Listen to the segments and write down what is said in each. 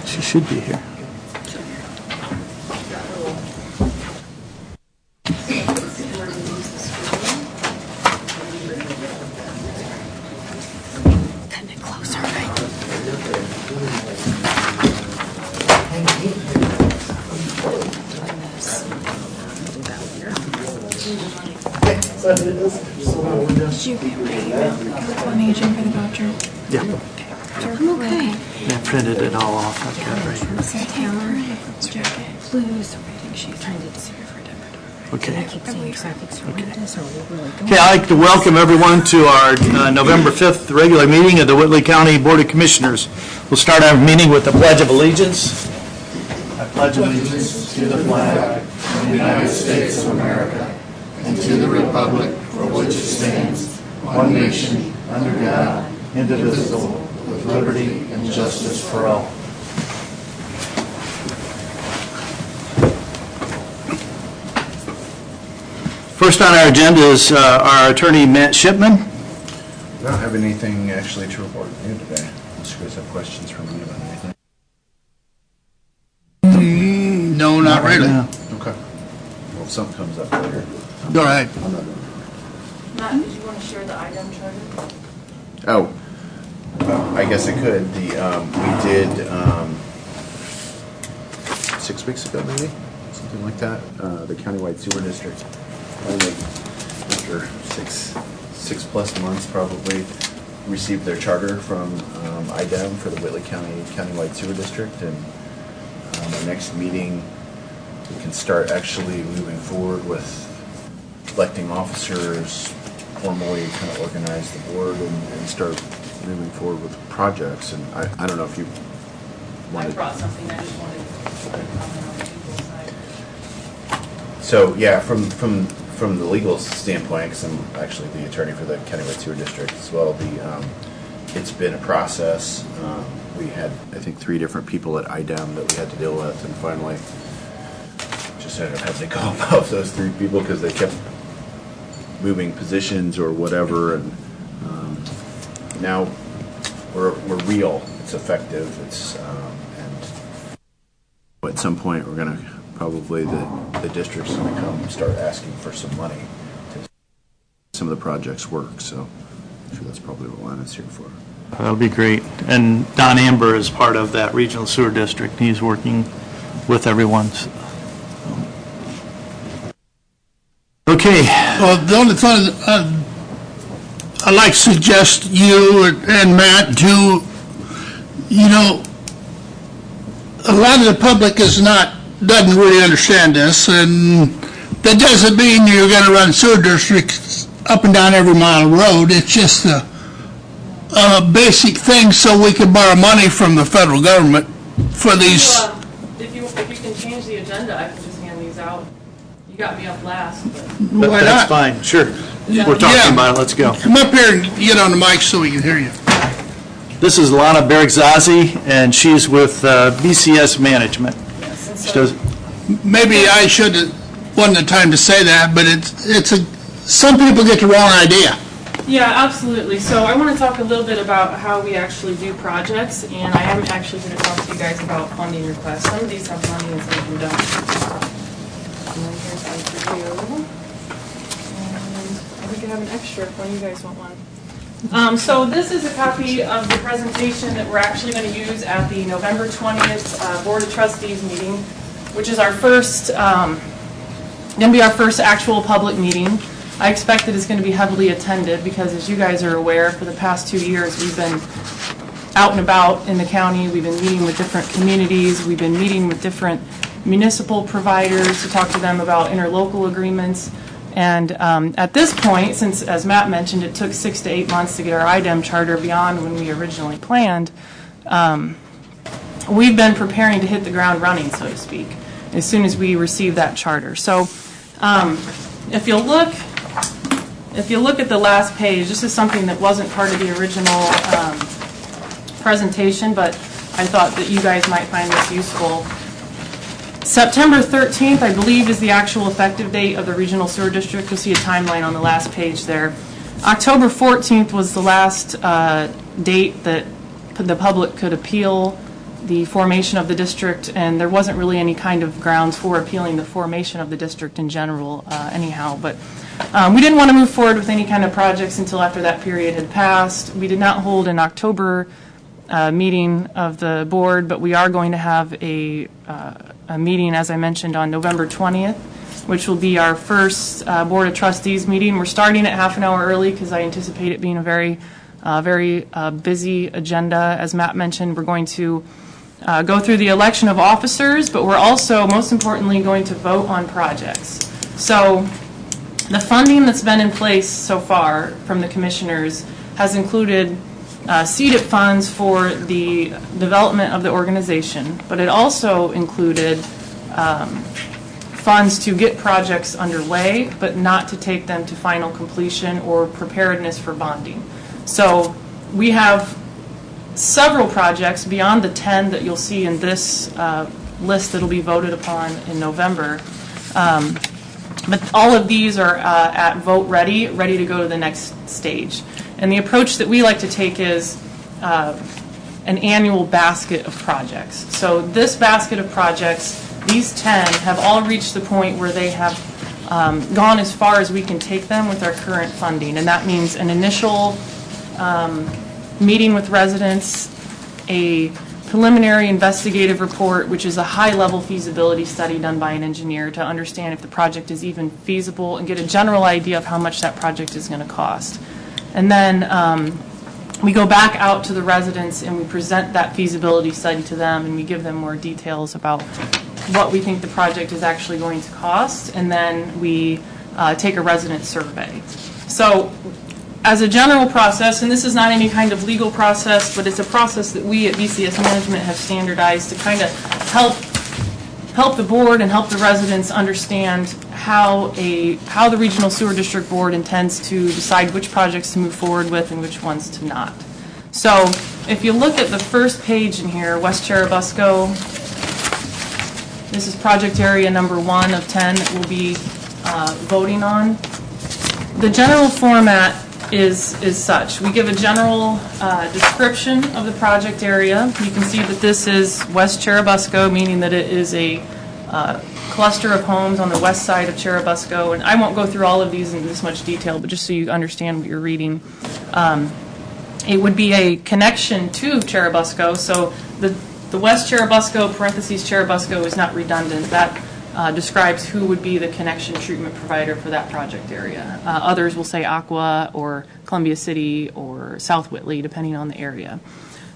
She should be here. Kind of closer, right? Did you get my email on aging for the voucher? Yeah. I'm okay. I printed it all off. I've got it right here. This is Taylor. Jacket. Blue, so I think she's trying to see her for Denver. Okay. I keep saying traffic's horrendous, or we really don't. Okay, I'd like to welcome everyone to our November 5th regular meeting of the Whitley County Board of Commissioners. We'll start our meeting with the Pledge of Allegiance. I pledge allegiance to the flag of the United States of America and to the republic for which it stands, one nation, under God, indivisible, with liberty and justice for all. First on our agenda is our attorney, Matt Shipman. I don't have anything actually to report new today. Unless you guys have questions for me about anything. No, not really. Okay. Well, if something comes up later. Go ahead. Matt, did you want to share the item charter? Oh, I guess I could. We did 6 weeks ago, maybe something like that. The countywide sewer district, finally, after six plus months, probably received their charter from IDEM for the Whitley County countywide sewer district, and our next meeting we can start actually moving forward with electing officers, formally kind of organize the board and start moving forward with projects. And I don't know if you wanted... I brought something. I just wanted to comment on the legal side. So yeah, from the legal standpoint, because I'm actually the attorney for the countywide sewer district as well, it's been a process. We had, I think, 3 different people at IDEM that we had to deal with, and finally just ended up having to go about those 3 people because they kept moving positions or whatever, and now we're real. It's effective. It's and at some point we're gonna probably the district's gonna come start asking for some money to some of the projects work. So I'm sure that's probably what Lana's here for. That'll be great. And Don Amber is part of that regional sewer district. He's working with everyone. Okay. Well, the only thing I'd like to suggest you and Matt do, a lot of the public doesn't really understand this, and that doesn't mean you're going to run sewer districts up and down every mile of road. It's just a basic thing so we can borrow money from the federal government for these. If you can change the agenda, I can just hand these out. You got me up last, but Why That's not? fine. Sure. We're talking about it. Let's go. Come up here and get on the mic so we can hear you. This is Lana Beregszazi, and she's with BCS Management. She does. Maybe I should have wasn't the time to say that, but some people get the wrong idea. yeah, absolutely. So I want to talk a little bit about how we actually do projects, and I am actually going to talk to you guys about funding requests. Some of these have money and some of them don't. And then here's one for you. And I think I have an extra if one of you guys want one. So this is a copy of the presentation that we're actually going to use at the November 20th Board of Trustees meeting, which is our first, going to be our first actual public meeting. I expect that it's going to be heavily attended because, as you guys are aware, for the past 2 years we've been out and about in the county. We've been meeting with different communities. We've been meeting with different municipal providers to talk to them about interlocal agreements. And at this point, since, as Matt mentioned, it took 6 to 8 months to get our IDEM charter beyond when we originally planned, we've been preparing to hit the ground running, so to speak, as soon as we receive that charter. So if you look at the last page, this is something that wasn't part of the original presentation, but I thought that you guys might find this useful. September 13th, I believe, is the actual effective date of the regional sewer district. You'll see a timeline on the last page there. October 14th was the last date that the public could appeal the formation of the district, and there wasn't really any kind of grounds for appealing the formation of the district in general anyhow. But we didn't want to move forward with any kind of projects until after that period had passed. We did not hold an October meeting of the board, but we are going to have a meeting, as I mentioned, on November 20th, which will be our first Board of Trustees meeting. We're starting at half an hour early because I anticipate it being a very busy agenda. As Matt mentioned, we're going to go through the election of officers, but we're also, most importantly, going to vote on projects. So the funding that's been in place so far from the commissioners has included seeded funds for the development of the organization, but it also included funds to get projects underway, but not to take them to final completion or preparedness for bonding. So we have several projects beyond the 10 that you'll see in this list that will be voted upon in November. But all of these are at vote ready to go to the next stage. And the approach that we like to take is an annual basket of projects. So this basket of projects, these 10 have all reached the point where they have gone as far as we can take them with our current funding. And that means an initial meeting with residents, a preliminary investigative report, which is a high-level feasibility study done by an engineer to understand if the project is even feasible and get a general idea of how much that project is going to cost. And then we go back out to the residents and we present that feasibility study to them, and we give them more details about what we think the project is actually going to cost, and then we take a resident survey. So as a general process, and this is not any kind of legal process, but it's a process that we at BCS Management have standardized to kind of help the board and help the residents understand how the Regional Sewer District Board intends to decide which projects to move forward with and which ones to not. So if you look at the first page in here, West Cherubusco, this is project area number 1 of 10 that we'll be voting on. The general format is such. We give a general description of the project area. You can see that this is West Cherubusco, meaning that it is a cluster of homes on the west side of Cherubusco. And I won't go through all of these in this much detail, but just so you understand what you're reading. It would be a connection to Cherubusco. So the West Cherubusco, parentheses Cherubusco, is not redundant. That describes who would be the connection treatment provider for that project area. Others will say Aqua or Columbia City or South Whitley, depending on the area.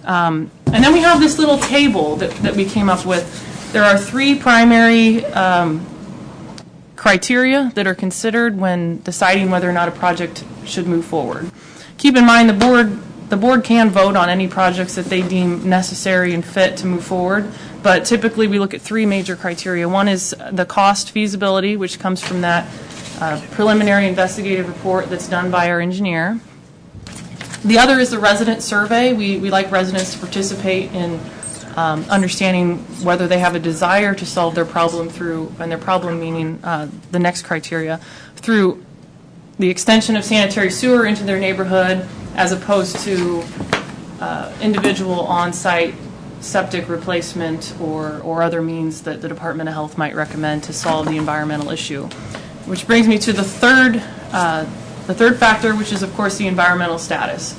And then we have this little table that we came up with. There are 3 primary criteria that are considered when deciding whether or not a project should move forward. Keep in mind the board can vote on any projects that they deem necessary and fit to move forward, but typically we look at 3 major criteria. One is the cost feasibility, which comes from that preliminary investigative report that's done by our engineer. The other is the resident survey. We like residents to participate in understanding whether they have a desire to solve their problem through, and their problem meaning the next criteria, through the extension of sanitary sewer into their neighborhood, as opposed to individual on-site septic replacement or other means that the Department of Health might recommend to solve the environmental issue. Which brings me to the third factor, which is, of course, the environmental status.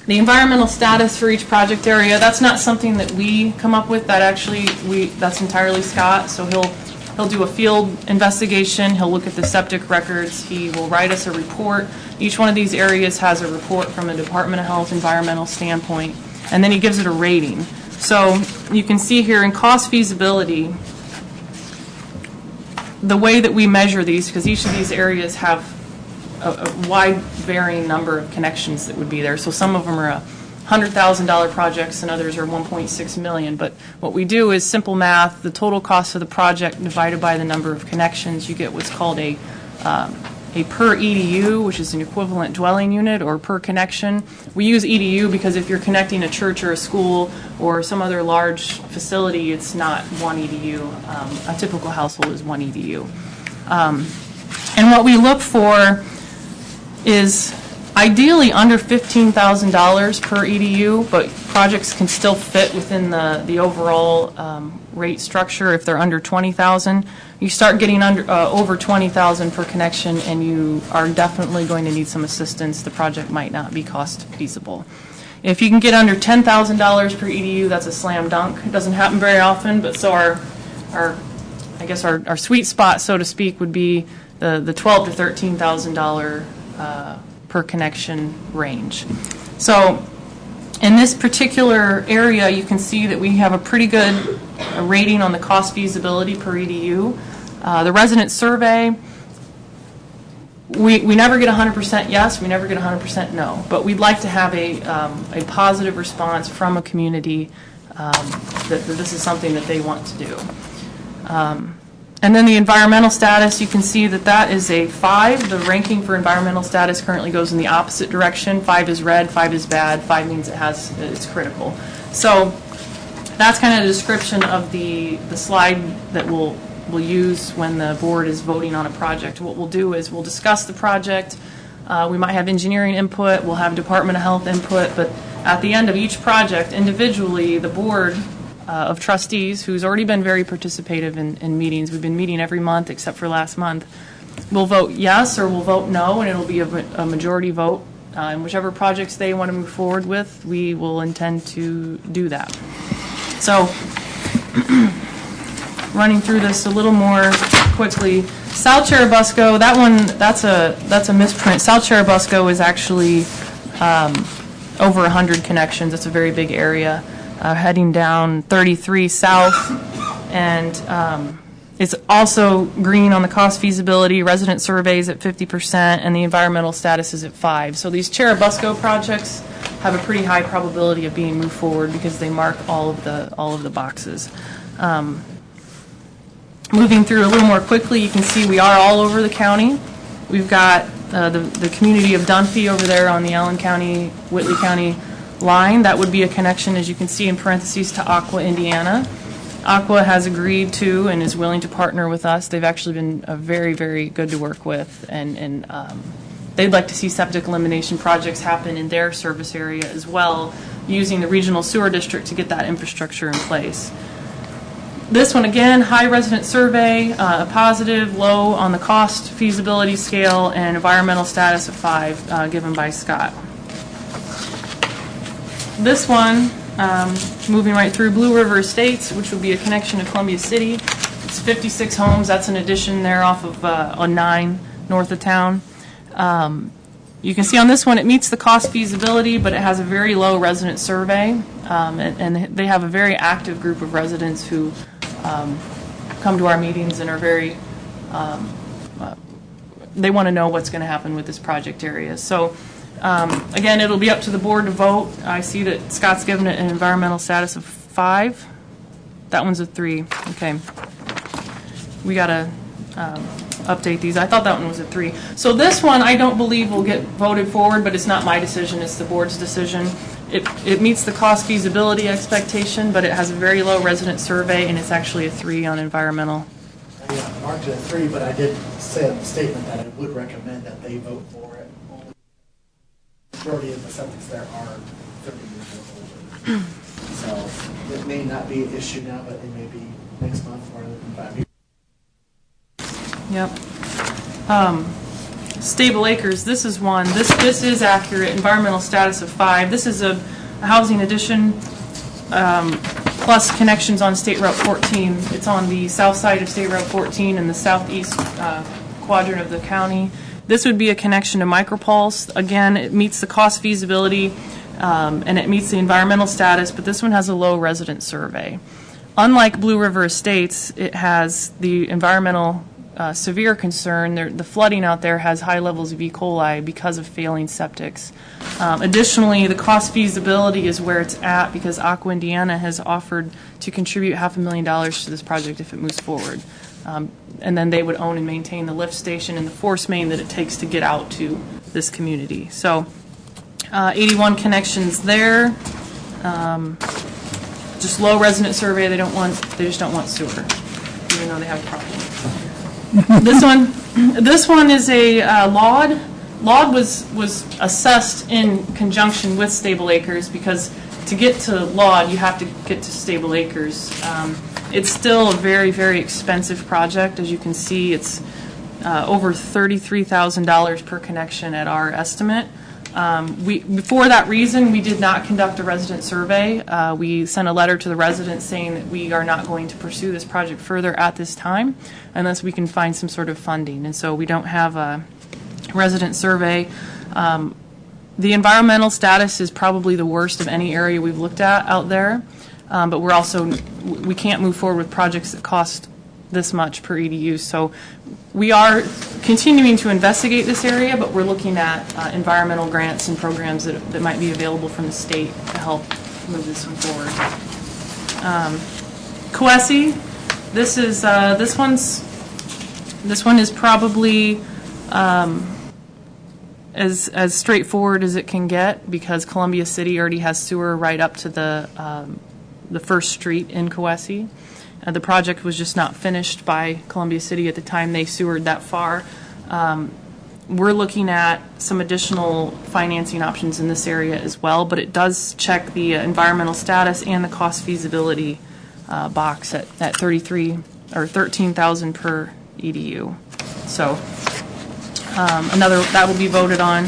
The environmental status for each project area, that's not something that we come up with. That's entirely Scott. So he'll do a field investigation. He'll look at the septic records. He will write us a report. Each one of these areas has a report from a Department of Health environmental standpoint, and then he gives it a rating. So you can see here in cost feasibility, the way that we measure these, because each of these areas have a wide varying number of connections that would be there. So some of them are $100,000 projects and others are $1.6 million. But what we do is simple math, the total cost of the project divided by the number of connections. You get what's called a per EDU, which is an equivalent dwelling unit, or per connection. We use EDU because if you're connecting a church or a school or some other large facility, it's not 1 EDU. A typical household is 1 EDU. And what we look for is ideally under $15,000 per EDU, but projects can still fit within the overall rate structure if they're under $20,000. You start getting over $20,000 per connection, and you are definitely going to need some assistance. The project might not be cost feasible. If you can get under $10,000 per EDU, that's a slam dunk. It doesn't happen very often, but so our sweet spot, so to speak, would be the $12,000 to $13,000 per connection range. So in this particular area, you can see that we have a pretty good rating on the cost feasibility per EDU. The resident survey, we never get 100% yes, we never get 100% no, but we'd like to have a positive response from a community that this is something that they want to do. And then the environmental status, you can see that that is a 5. The ranking for environmental status currently goes in the opposite direction. 5 is red, 5 is bad, 5 means it's critical. So that's kind of a description of the slide that we'll use when the board is voting on a project. What we'll do is we'll discuss the project. We might have engineering input, we'll have Department of Health input, but at the end of each project, individually, the board of trustees, who's already been very participative in meetings, we've been meeting every month except for last month, will vote yes or will vote no, and it'll be a majority vote. And whichever projects they want to move forward with, we will intend to do that. So, running through this a little more quickly, South Cherubusco, that's a misprint. South Cherubusco is actually over 100 connections. It's a very big area. Heading down 33 south, and it's also green on the cost feasibility, resident surveys at 50%, and the environmental status is at 5. So these Cherubusco projects have a pretty high probability of being moved forward because they mark all of the boxes. Moving through a little more quickly, you can see we are all over the county. We've got the community of Dunphy over there on the Allen County, Whitley County line. That would be a connection, as you can see in parentheses, to Aqua, Indiana. Aqua has agreed to and is willing to partner with us. They've actually been very, very good to work with, and they'd like to see septic elimination projects happen in their service area as well, using the regional sewer district to get that infrastructure in place. This one, again, high resident survey, a positive, low on the cost feasibility scale, and environmental status of 5 given by Scott. This one, moving right through, Blue River Estates, which would be a connection to Columbia City. It's 56 homes. That's an addition there off of on 9 north of town. You can see on this one it meets the cost feasibility, but it has a very low resident survey, and they have a very active group of residents who come to our meetings and are very, they want to know what's going to happen with this project area. So again, it'll be up to the board to vote. I see that Scott's given it an environmental status of 5. That one's a 3. Okay. We got to update these. I thought that one was a 3. So this one I don't believe will get voted forward, but it's not my decision. It's the board's decision. It meets the cost feasibility expectation, but it has a very low resident survey, and it's actually a 3 on environmental. I marked it a 3, but I did say in the statement that I would recommend that they vote for it. Only the majority of the septics there are 30 years or older. So it may not be an issue now, but it may be next month or in 5 years. Yep. Stable Acres, this is one. This is accurate. Environmental status of 5. This is a housing addition plus connections on State Route 14. It's on the south side of State Route 14 in the southeast quadrant of the county. This would be a connection to Micropulse. Again, it meets the cost feasibility and it meets the environmental status, but this one has a low resident survey. Unlike Blue River Estates, it has the environmental severe concern. The flooding out there has high levels of E. coli because of failing septics. Additionally, the cost feasibility is where it's at because Aqua Indiana has offered to contribute $500,000 to this project if it moves forward. And then they would own and maintain the lift station and the force main that it takes to get out to this community. So 81 connections there. Just low resident survey. They just don't want sewer, even though they have a problem. This one is a LOD, LOD was assessed in conjunction with Stable Acres because to get to LOD, you have to get to Stable Acres. It's still a very, very expensive project. As you can see, it's over $33,000 per connection at our estimate. For that reason, we did not conduct a resident survey. We sent a letter to the residents saying that we are not going to pursue this project further at this time unless we can find some sort of funding. And so we don't have a resident survey. The environmental status is probably the worst of any area we've looked at out there, but we can't move forward with projects that cost this much per EDU. So we are continuing to investigate this area, but we're looking at environmental grants and programs that might be available from the state to help move this one forward. Coesi, this one is probably as straightforward as it can get because Columbia City already has sewer right up to the first street in Coesi. The project was just not finished by Columbia City at the time they sewered that far. We're looking at some additional financing options in this area as well, but it does check the environmental status and the cost feasibility box at 33 or 13,000 per EDU. So that will be voted on.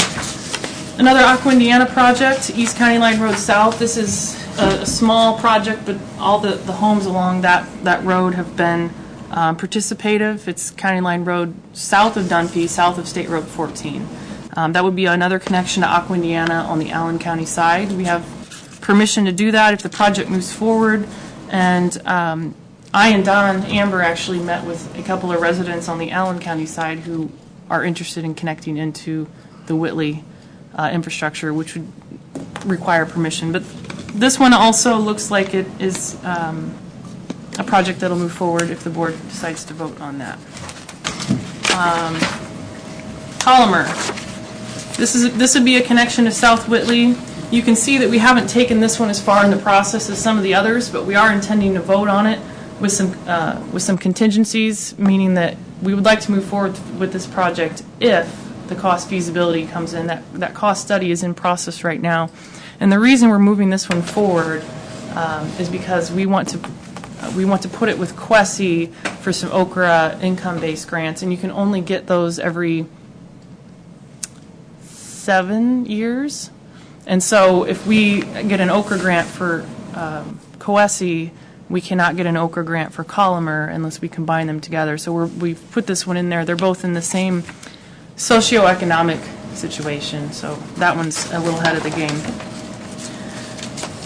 Another Aqua Indiana project, East County Line Road South. This is a small project, but all the homes along that road have been participative. It's County Line Road south of Dunphy, south of State Road 14. That would be another connection to Aqua Indiana on the Allen County side. We have permission to do that if the project moves forward. And I and Don Amber actually met with a couple of residents on the Allen County side who are interested in connecting into the Whitley infrastructure, which would require permission. But this one also looks like it is a project that will move forward if the board decides to vote on that. Polymer. This would be a connection to South Whitley. You can see that we haven't taken this one as far in the process as some of the others, but we are intending to vote on it with some contingencies, meaning that we would like to move forward with this project if the cost feasibility comes in. That cost study is in process right now. And the reason we're moving this one forward is because we want to put it with Coesi for some Okra income-based grants, and you can only get those every 7 years. And so if we get an Okra grant for Coesi, we cannot get an Okra grant for Polymer unless we combine them together. So we've put this one in there. They're both in the same socioeconomic situation, so that one's a little ahead of the game.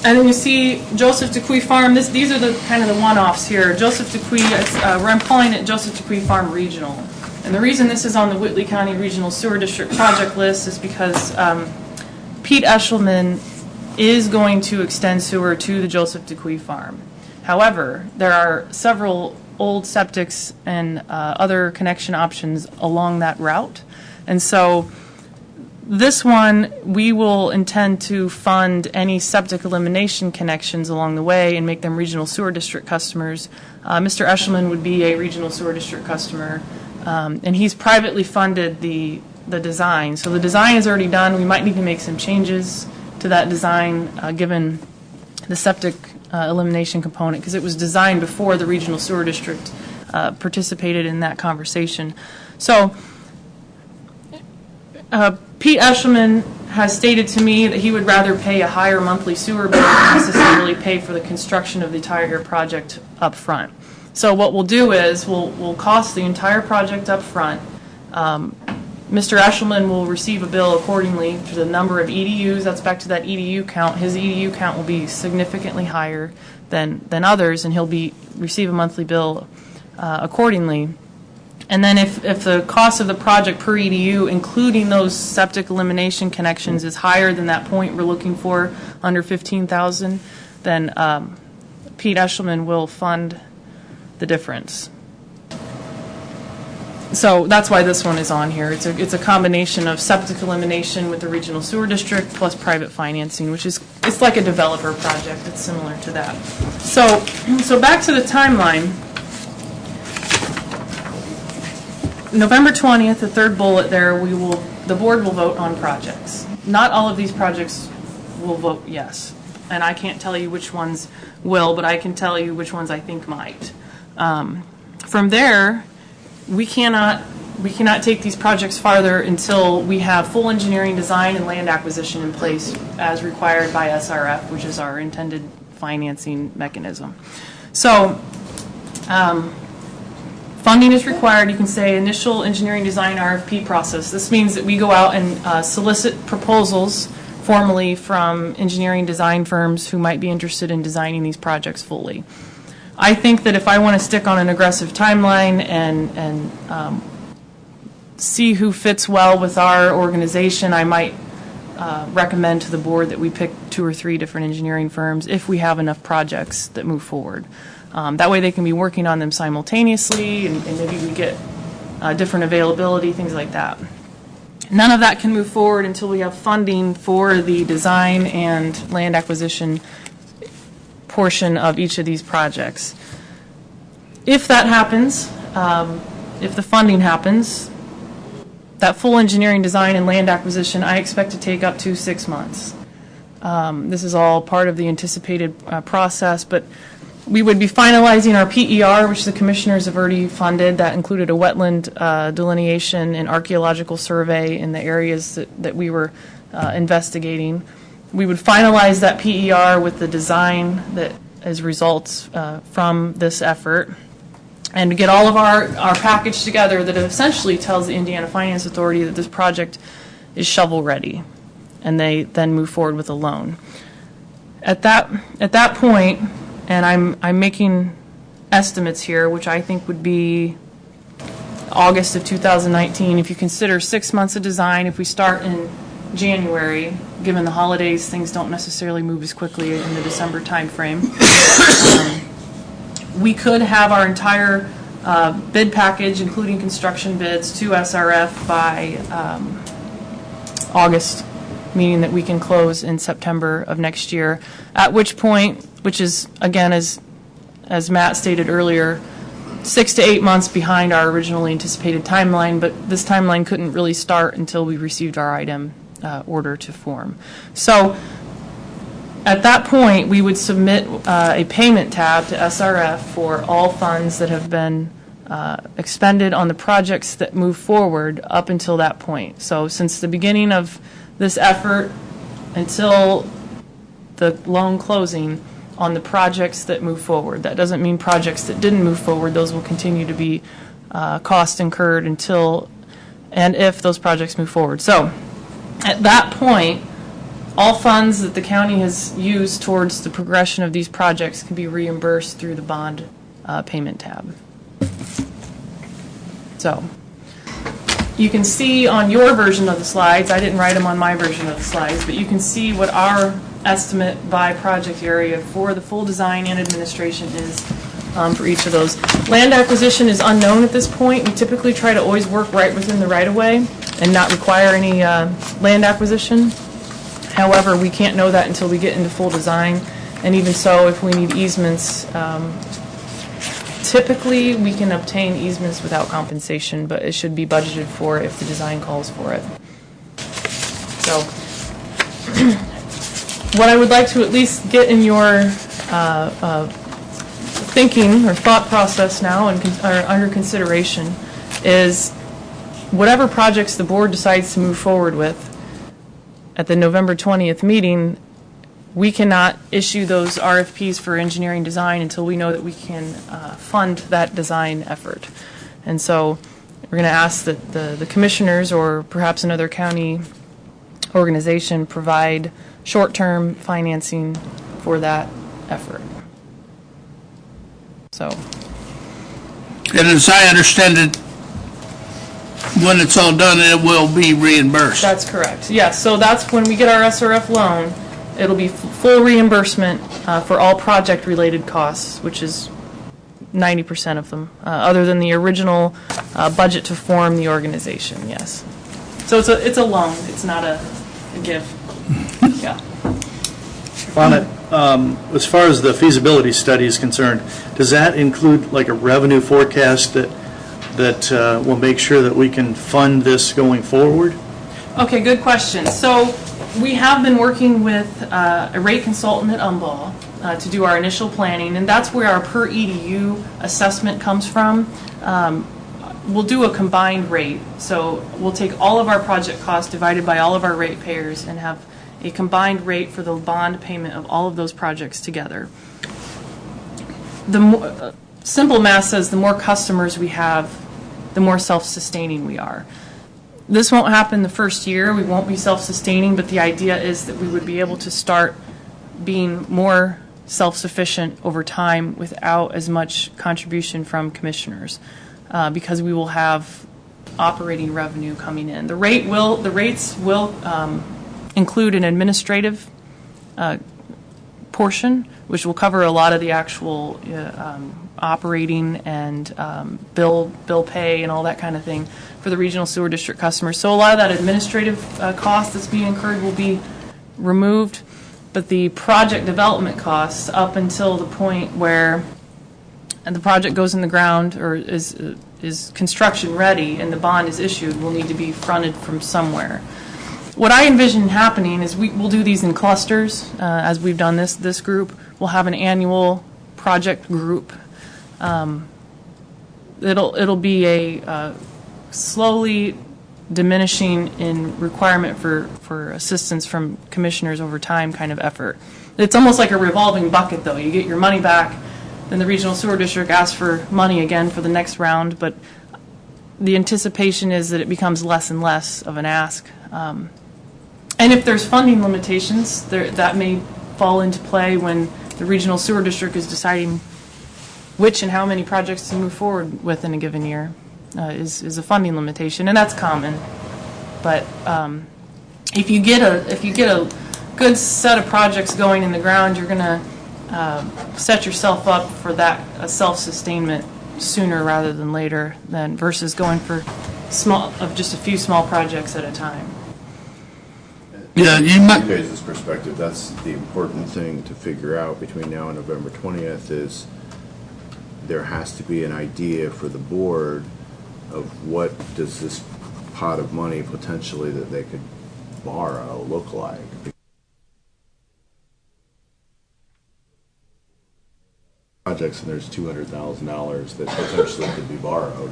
And then you see Joseph DeQuee Farm. These are the kind of the one-offs here. Joseph DeQuee, I'm calling it Joseph DeQuee Farm Regional. And the reason this is on the Whitley County Regional Sewer District project list is because Pete Eshelman is going to extend sewer to the Joseph DeQuee Farm. However, there are several old septics and other connection options along that route. And so this one, we will intend to fund any septic elimination connections along the way and make them regional sewer district customers. Mr. Eshelman would be a regional sewer district customer, and he's privately funded the design. So the design is already done. We might need to make some changes to that design given the septic elimination component, because it was designed before the regional sewer district participated in that conversation. So Pete Eshelman has stated to me that he would rather pay a higher monthly sewer bill than necessarily pay for the construction of the entire project up front. So what we'll do is we'll cost the entire project up front. Mr. Eshelman will receive a bill accordingly to the number of EDUs. That's back to that EDU count. His EDU count will be significantly higher than others, and he'll receive a monthly bill accordingly. And then if the cost of the project per EDU, including those septic elimination connections, is higher than that point we're looking for, under $15,000, then Pete Eshelman will fund the difference. So that's why this one is on here. It's a combination of septic elimination with the regional sewer district plus private financing, which is it's like a developer project. It's similar to that. So back to the timeline. November 20th, the third bullet there, we will the board will vote on projects. Not all of these projects will vote yes. And I can't tell you which ones will, but I can tell you which ones I think might. From there, we cannot take these projects farther until we have full engineering design and land acquisition in place as required by SRF, which is our intended financing mechanism. So, funding is required. You can say initial engineering design RFP process. This means that we go out and solicit proposals formally from engineering design firms who might be interested in designing these projects fully. I think that if I want to stick on an aggressive timeline and see who fits well with our organization, I might recommend to the board that we pick 2 or 3 different engineering firms if we have enough projects that move forward. That way they can be working on them simultaneously, and maybe we get different availability, things like that. None of that can move forward until we have funding for the design and land acquisition portion of each of these projects. If that happens, if the funding happens, that full engineering design and land acquisition I expect to take up to 6 months. This is all part of the anticipated process, but we would be finalizing our PER, which the commissioners have already funded. That included a wetland delineation and archaeological survey in the areas that we were investigating. We would finalize that PER with the design that as results from this effort, and to get all of our package together that essentially tells the Indiana Finance Authority that this project is shovel ready, and they then move forward with a loan. At that point, and I'm making estimates here, which I think would be August of 2019. If you consider 6 months of design, if we start in January, given the holidays, things don't necessarily move as quickly in the December timeframe. We could have our entire bid package, including construction bids, to SRF by August, meaning that we can close in September of next year, at which point, which is, again, as Matt stated earlier, 6 to 8 months behind our originally anticipated timeline, but this timeline couldn't really start until we received our item order to form. So at that point, we would submit a payment tab to SRF for all funds that have been expended on the projects that move forward up until that point. So since the beginning of this effort until the loan closing on the projects that move forward. That doesn't mean projects that didn't move forward. Those will continue to be cost incurred until and if those projects move forward. So at that point, all funds that the county has used towards the progression of these projects can be reimbursed through the bond payment tab. So you can see on your version of the slides, I didn't write them on my version of the slides, but you can see what our estimate by project area for the full design and administration is for each of those. Land acquisition is unknown at this point. We typically try to always work right within the right-of-way and not require any land acquisition. However, we can't know that until we get into full design, and even so, if we need easements, typically we can obtain easements without compensation, but it should be budgeted for if the design calls for it. So what I would like to at least get in your thinking or thought process now and under consideration is whatever projects the board decides to move forward with at the November 20th meeting, we cannot issue those RFPs for engineering design until we know that we can fund that design effort. And so we're going to ask that the commissioners or perhaps another county organization provide short-term financing for that effort. So. And as I understand it, when it's all done, it will be reimbursed. That's correct. Yes, so that's when we get our SRF loan. It'll be full reimbursement for all project-related costs, which is 90% of them, other than the original budget to form the organization, yes. So it's a loan, it's not a gift. Yeah. Lana, as far as the feasibility study is concerned, does that include like a revenue forecast that will make sure that we can fund this going forward? Okay, good question. So we have been working with a rate consultant at Umball to do our initial planning, and that's where our per EDU assessment comes from. We'll do a combined rate. So we'll take all of our project costs divided by all of our ratepayers and have a combined rate for the bond payment of all of those projects together. The simple math says the more customers we have, the more self-sustaining we are. This won't happen the first year. We won't be self-sustaining, but the idea is that we would be able to start being more self-sufficient over time without as much contribution from commissioners, because we will have operating revenue coming in. The rates will include an administrative portion, which will cover a lot of the actual operating and bill pay and all that kind of thing for the regional sewer district customers. So a lot of that administrative cost that's being incurred will be removed, but the project development costs up until the point where the project goes in the ground or is construction ready and the bond is issued will need to be fronted from somewhere. What I envision happening is we'll do these in clusters, as we've done this group. We'll have an annual project group. It'll be a slowly diminishing in requirement for assistance from commissioners over time kind of effort. It's almost like a revolving bucket, though. You get your money back, then the regional sewer district asks for money again for the next round, but the anticipation is that it becomes less and less of an ask. And if there's funding limitations, that may fall into play when the regional sewer district is deciding which and how many projects to move forward with in a given year. Is a funding limitation, and that's common. But if you get a good set of projects going in the ground, you're going to set yourself up for that self-sustainment sooner rather than later, versus going for just a few small projects at a time. Yeah, you might. From your guys' perspective, that's the important thing to figure out between now and November 20th is there has to be an idea for the board of what does this pot of money potentially that they could borrow look like. Projects and there's $200,000 that potentially could be borrowed.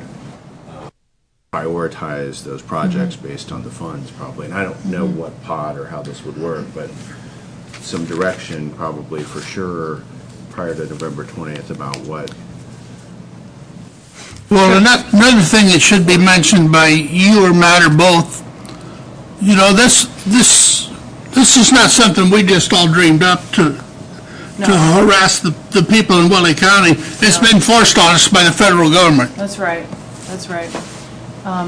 Prioritize those projects based on the funds probably, and I don't know what pot or how this would work, but some direction probably for sure prior to November 20th about what. Well, another thing that should be mentioned by you or Matt or both, you know, this is not something we just all dreamed up to harass the people in Whitley County. It's been forced on us by the federal government. That's right. That's right.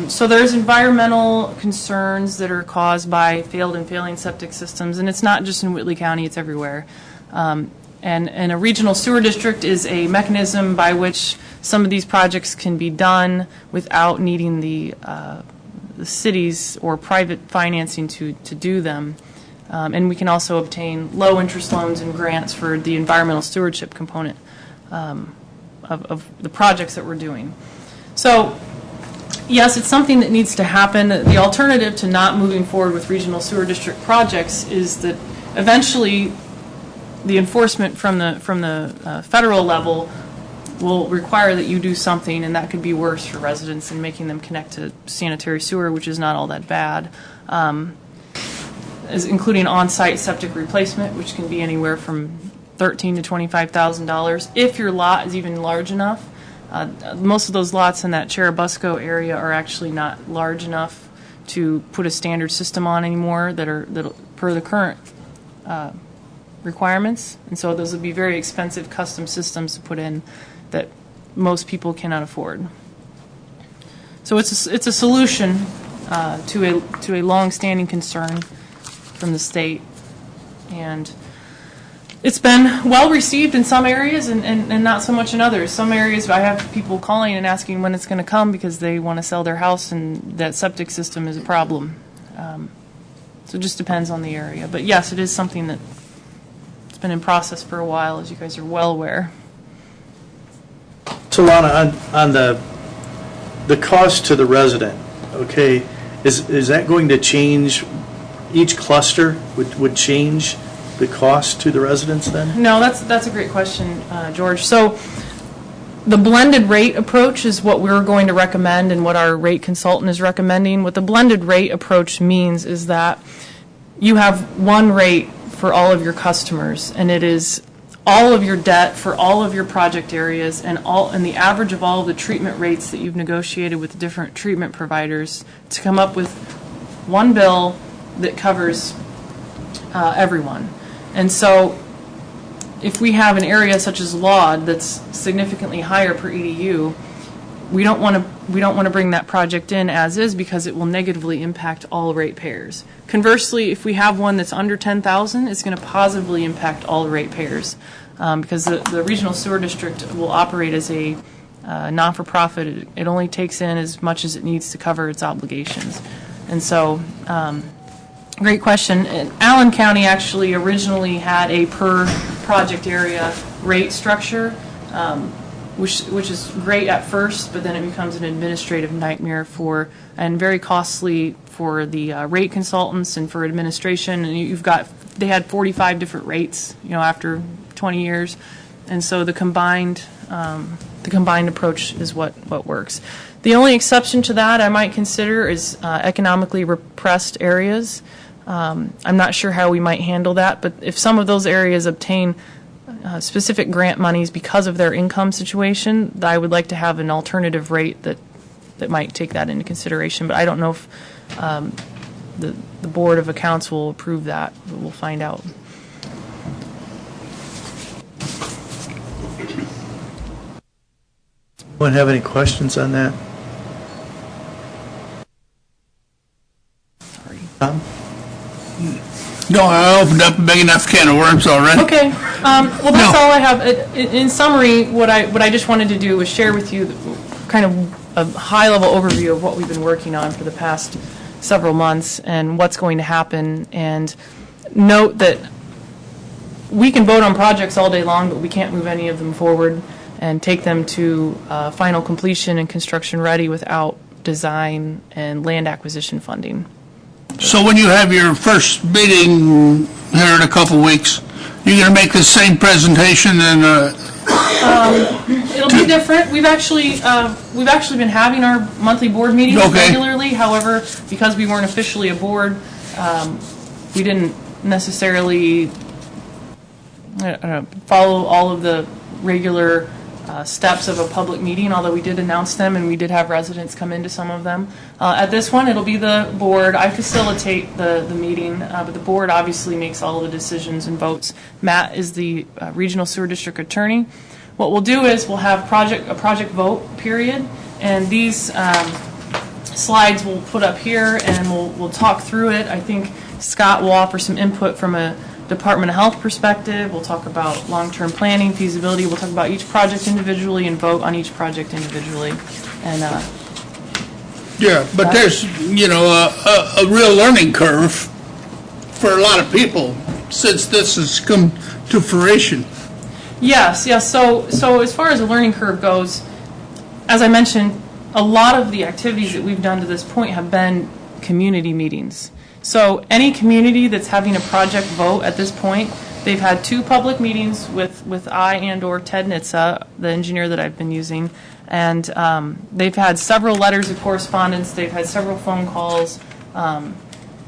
So there's environmental concerns that are caused by failed and failing septic systems, and it's not just in Whitley County, it's everywhere. And a regional sewer district is a mechanism by which some of these projects can be done without needing the cities or private financing to do them. And we can also obtain low interest loans and grants for the environmental stewardship component of the projects that we're doing. So yes, it's something that needs to happen. The alternative to not moving forward with regional sewer district projects is that eventually the enforcement from the federal level will require that you do something, and that could be worse for residents and making them connect to sanitary sewer, which is not all that bad, including on-site septic replacement, which can be anywhere from $13,000 to $25,000 if your lot is even large enough. Most of those lots in that Cherubusco area are actually not large enough to put a standard system on anymore that per the current requirements, and so those would be very expensive custom systems to put in that most people cannot afford. So it's a solution to a long-standing concern from the state, and it's been well received in some areas and not so much in others. Some areas I have people calling and asking when it's going to come because they want to sell their house and that septic system is a problem. So it just depends on the area. But yes, it is something that it's been in process for a while, as you guys are well aware. So Lana, on the cost to the resident, okay, Is that going to change, each cluster would change the cost to the residents then? No, that's a great question, George. So the blended rate approach is what we're going to recommend and what our rate consultant is recommending. What the blended rate approach means is that you have one rate for all of your customers, and it is all of your debt for all of your project areas and the average of all of the treatment rates that you've negotiated with different treatment providers to come up with one bill that covers everyone. And so if we have an area such as Laud that's significantly higher per EDU, we don't want to bring that project in as is because it will negatively impact all ratepayers. Conversely, if we have one that's under 10,000, it's going to positively impact all ratepayers because the regional sewer district will operate as a non-for-profit. It only takes in as much as it needs to cover its obligations. And so, great question. Allen County actually originally had a per project area rate structure, which is great at first, but then it becomes an administrative nightmare and very costly for the rate consultants and for administration. And they had 45 different rates, after 20 years, and so the combined approach is what works. The only exception to that I might consider is economically repressed areas. I'm not sure how we might handle that, but if some of those areas obtain specific grant monies because of their income situation, I would like to have an alternative rate that might take that into consideration. But I don't know if the Board of Accounts will approve that, but we'll find out. Anyone have any questions on that? Sorry. Tom? No, I opened up a big enough can of worms already. Okay. Well, that's all I have. In summary, what I just wanted to do was share with you kind of a high-level overview of what we've been working on for the past several months and what's going to happen. And note that we can vote on projects all day long, but we can't move any of them forward and take them to final completion and construction ready without design and land acquisition funding. So when you have your first meeting here in a couple weeks, you're going to make the same presentation and It'll be different. We've actually been having our monthly board meetings regularly. However, because we weren't officially a board, we didn't necessarily follow all of the regular steps of a public meeting, although we did announce them and we did have residents come into some of them. At this one, it'll be the board. I facilitate the meeting, but the board obviously makes all of the decisions and votes. Matt is the regional sewer district attorney. What we'll do is we'll have a project vote period, and these slides we'll put up here and we'll talk through it. I think Scott will offer some input from a Department of Health perspective. We'll talk about long-term planning, feasibility. We'll talk about each project individually and vote on each project individually. And yeah, but there's a real learning curve for a lot of people since this has come to fruition. Yes. So as far as the learning curve goes, as I mentioned, a lot of the activities that we've done to this point have been community meetings. So any community that's having a project vote at this point, they've had 2 public meetings with I and/or Ted Nitza, the engineer that I've been using, and they've had several letters of correspondence. They've had several phone calls.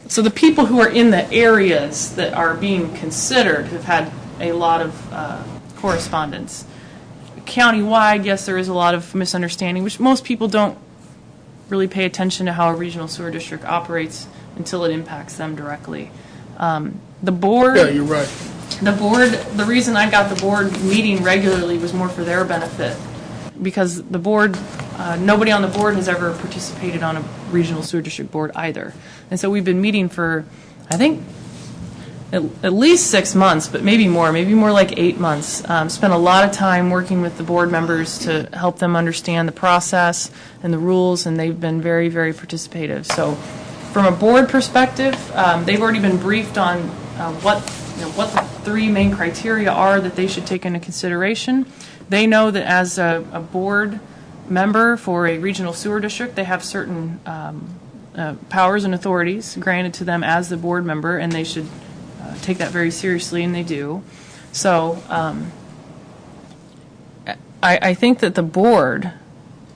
So the people who are in the areas that are being considered have had a lot of correspondence. Countywide, yes, there is a lot of misunderstanding, which most people don't really pay attention to how a regional sewer district operates until it impacts them directly. The board... Yeah, you're right. The reason I got the board meeting regularly was more for their benefit, because the board, nobody on the board has ever participated on a regional sewer district board either. And so we've been meeting for, I think, at least 6 months, but maybe more like 8 months. Spent a lot of time working with the board members to help them understand the process and the rules, and they've been very, very participative. So from a board perspective, they've already been briefed on what the 3 main criteria are that they should take into consideration. They know that as a board member for a regional sewer district, they have certain powers and authorities granted to them as the board member, and they should take that very seriously, and they do. So I think that the board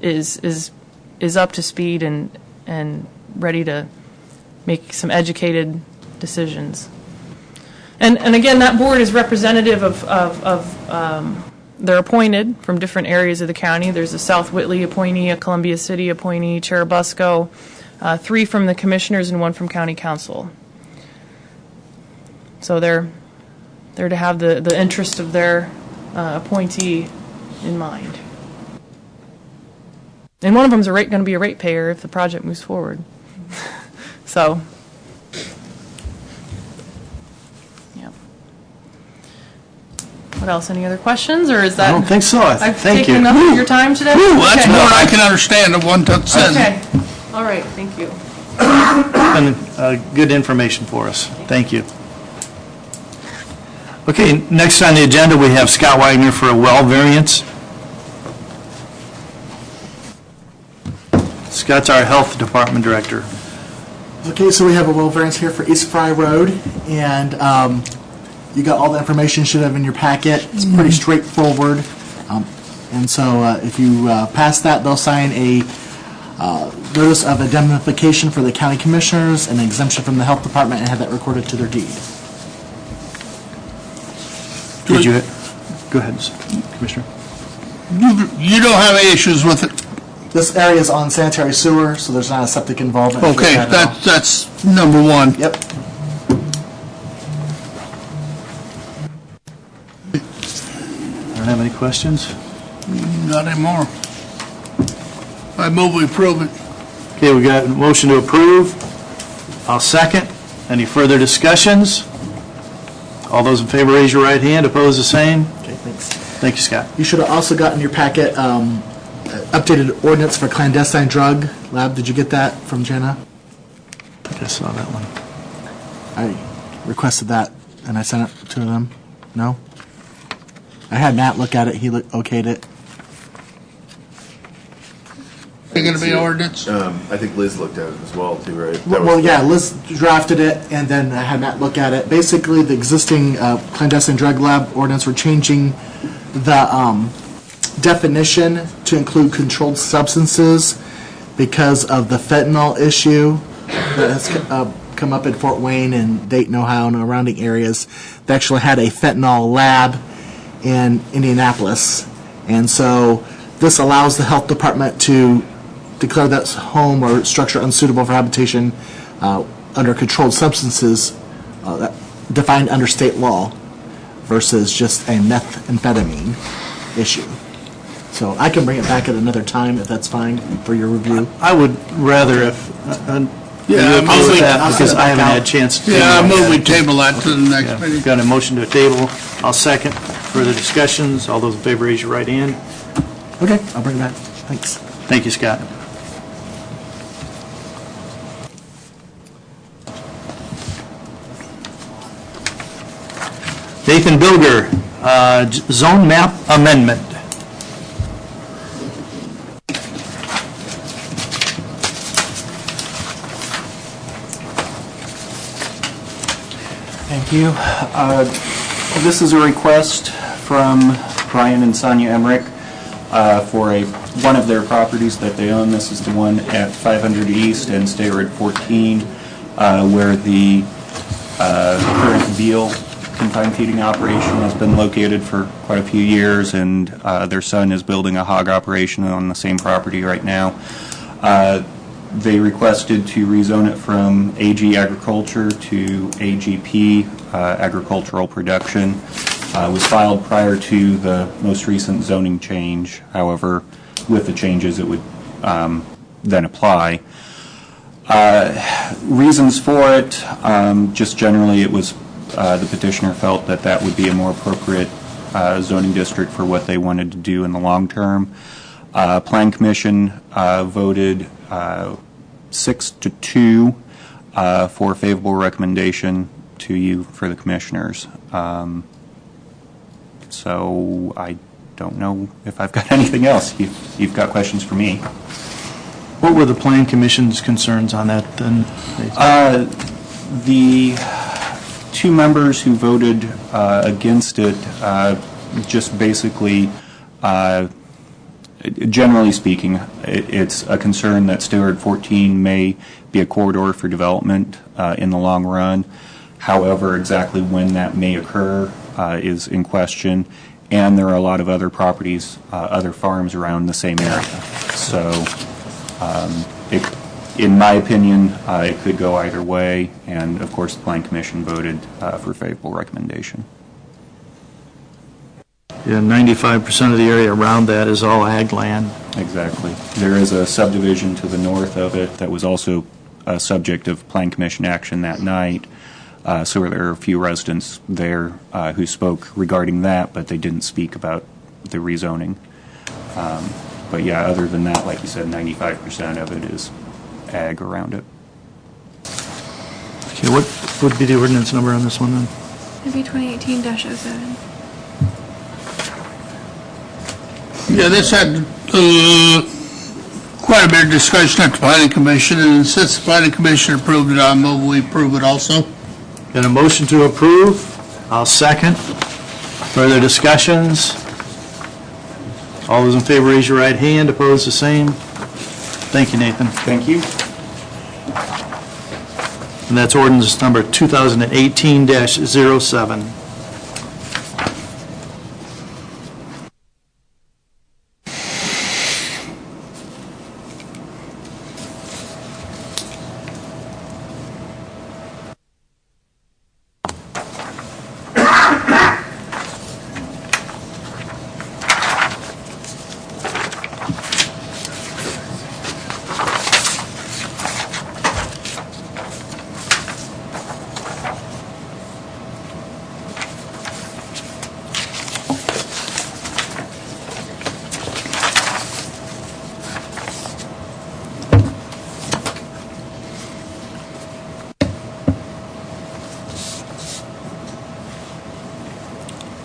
is up to speed and ready to make some educated decisions. And again, that board is representative of they're appointed from different areas of the county. There's a South Whitley appointee, a Columbia City appointee, Cherubusco, 3 from the commissioners and 1 from county council. So they're to have the interest of their appointee in mind. And one of them is going to be a ratepayer if the project moves forward. So, yeah. What else? Any other questions, or is that? I don't think so. I've Thank taken you. enough of your time today. Ooh, that's Okay. more I can understand of one sentence. Okay. All right. Thank you. And good information for us. Thank you. Okay, next on the agenda, we have Scott Wagner for a well variance. Scott's our health department director. Okay, so we have a well variance here for East Fry Road, and you got all the information should have in your packet. It's pretty straightforward. And so if you pass that, they'll sign a notice of indemnification for the county commissioners, an exemption from the health department, and have that recorded to their deed. Did you? Go ahead, Commissioner. You don't have any issues with it? This area is on sanitary sewer, so there's not a septic involvement. Okay, that's number one. Yep. I don't have any questions. Not anymore. I move we approve it. Okay, we got a motion to approve. I'll second. Any further discussions? All those in favor, raise your right hand. Opposed, the same. Okay, thanks. Thank you, Scott. You should have also gotten in your packet updated ordinance for clandestine drug lab. Did you get that from Jenna? I think I saw that one. I requested that, and I sent it to them. No? I had Matt look at it. He okayed it. They're going to be ordinance? I think Liz looked at it as well, too, right? Well, yeah, Liz drafted it, and then I had Matt look at it. Basically, the existing clandestine drug lab ordinance, we're changing the definition to include controlled substances because of the fentanyl issue that has come up in Fort Wayne and Dayton, Ohio, and surrounding areas. They actually had a fentanyl lab in Indianapolis, and so this allows the health department to declare that home or structure unsuitable for habitation under controlled substances defined under state law versus just a methamphetamine issue. So I can bring it back at another time if that's fine for your review. I would rather if, Yeah, agree with that because I haven't had a chance to. Yeah, I move we table that to the next Yeah, meeting. got a motion to a table. I'll second. Further discussions? All those in favor, raise your right hand. Okay, I'll bring it back. Thanks. Thank you, Scott. Nathan Bilger, zone map amendment. Thank you. This is a request from Brian and Sonia Emmerich for one of their properties that they own. This is the one at 500 East and State Road 14 where the current Beal confined feeding operation has been located for quite a few years, and their son is building a hog operation on the same property right now. They requested to rezone it from AG Agriculture to AGP, Agricultural Production. Was filed prior to the most recent zoning change. However, with the changes, it would then apply. Reasons for it, just generally it was the petitioner felt that that would be a more appropriate zoning district for what they wanted to do in the long term. Plan Commission voted 6-2 for a favorable recommendation to you for the commissioners. So I don't know if I've got anything else. You've got questions for me. What were the Plan Commission's concerns on that then? The two members who voted against it just basically, generally speaking, it's a concern that Stewart 14 may be a corridor for development in the long run. However, exactly when that may occur is in question, and there are a lot of other properties, other farms around the same area. So, in my opinion, it could go either way, and of course the Plan Commission voted for favorable recommendation. Yeah, 95% of the area around that is all ag land. Exactly. There is a subdivision to the north of it that was also a subject of Plan Commission action that night. So there are a few residents there who spoke regarding that, but they didn't speak about the rezoning. But yeah, other than that, like you said, 95% of it is ag around it. Okay, what would be the ordinance number on this one then? It'd be 2018-07. Yeah, this had quite a bit of discussion at the Planning Commission, and since the Planning Commission approved it, I move we approve it also. Got a motion to approve. I'll second. Further discussions? All those in favor, raise your right hand. Opposed, the same. Thank you, Nathan. Thank you. And that's ordinance number 2018-07.